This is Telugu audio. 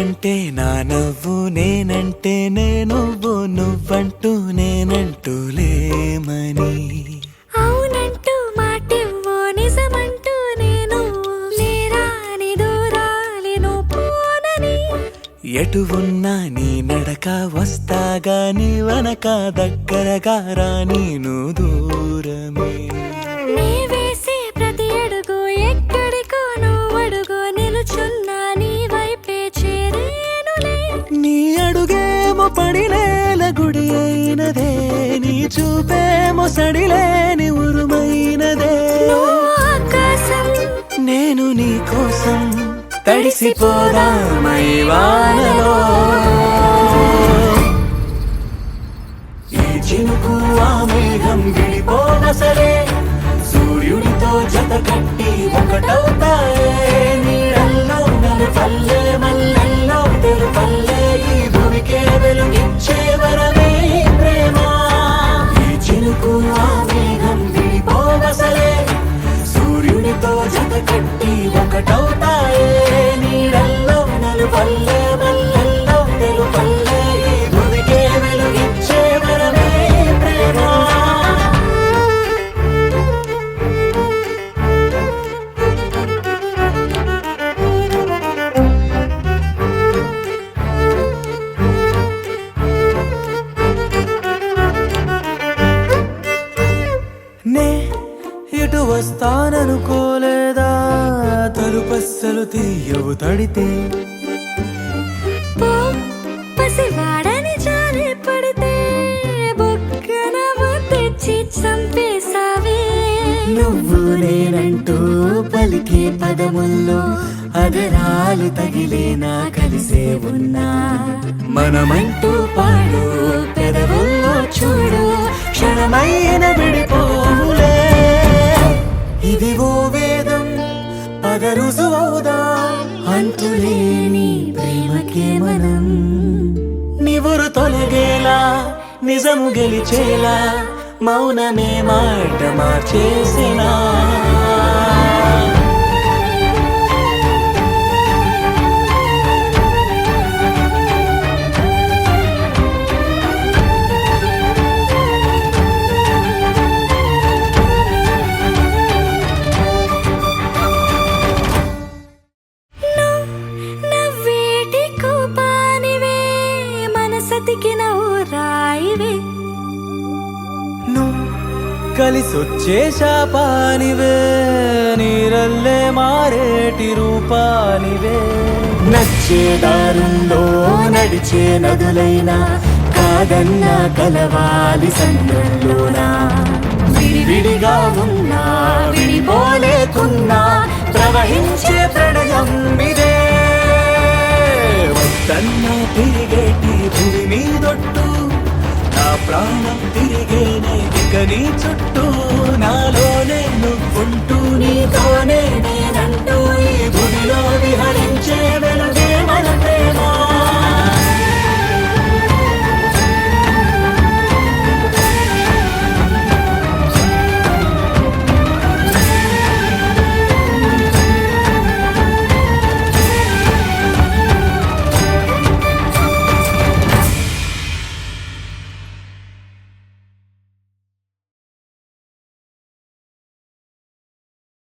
నువ్వంటే నా నవ్వు, నేనంటే నువ్వు, నువ్వంటూ నేనంటూ లేమని. అవునంటూ మాటివ్వు, నిజమంటూ నేను లేరాని దూరాలి నువ్వు పోనని. ఎటు ఉన్నా నీ నడక, వస్తాగా నీ వనక, దగ్గరగా రాని నువ్వు దూరమే. నీ వేసే ప్రతి అడుగు ఎక్కడికో నువ్వు అడుగు, నిలుచున్నా నీ వైపే చేరేనులే. నీ అడుగేమో పడినేల గుడి అయినదే, నీ చూపేమో సడిలేని ఉరుమైనదే. నువ్వు ఆకాశం, నేను నీ కోసం తడిసిపోదామై వానలో. ఈ చినుకు ఆ మేఘం విడిపోవసలే, సూర్యుడితో జత కట్టి ఒకటవుతాయే. నీడల్లో నలుపల్లె, మల్లెల్లో తెలుపల్లె, ఈ భూమికే వెలుగిచ్చే వరమే ఈ ప్రేమ. ఈ చినుకు ఆ మేఘం విడిపోవసలే, సూర్యుడితో జత కట్టి ఒకటవుతాయే. నీడల్లో నలుపల్లె, మల్లెల్లో తెలుపల్లె, ఈ భూమికే వెలుగిచ్చే వరమే ఈ ప్రేమ. నే ఇటు వస్తాననుకోలేదా, తలుపస్సలు తీయవు తడితే. పో పసివాడని జాలి పడితే, బొక్కన తెచ్చి చంపేశావే. నువ్వు నేనంటూ పలికే పదముల్లో అదరాలు తగిలేనా కలిసే ఉన్నా. మనమంటూ పాడు పెదవుల్లో చూడు, క్షణమైన విడిపోవులే. ఇది ఓ వేదం పదరుజువవుదా, అంతులేని ప్రేమకే మనం. నివురు తొలగేలా, నిజము గెలిచేలా, మౌనమే మాట మార్చేసినా. నవ్వేటి కోపానివే, మనసతికి నవ్వు రాయివే. నువ్వు కలిసొచ్చే శాపానివే, నీరల్లే మారేటి రూపానివే. నచ్చే దారుల్లో నడిచే నదులైనా, కాదన్నా కలవాలి సంద్రంలోనా. విడివిడిగా ఉన్నా, విడిపోలేకున్నా, ప్రవహించే ప్రణయం ఇదే. వద్దన్నా తిరిగేటి భూమి మీదొట్టు, నా ప్రాణం తిరిగేనే ఇక నీ చుట్టూ. నాలోనే నువ్వుంటూ, నీతోనే నేనంటూ, ఈ భూమిలో విహరి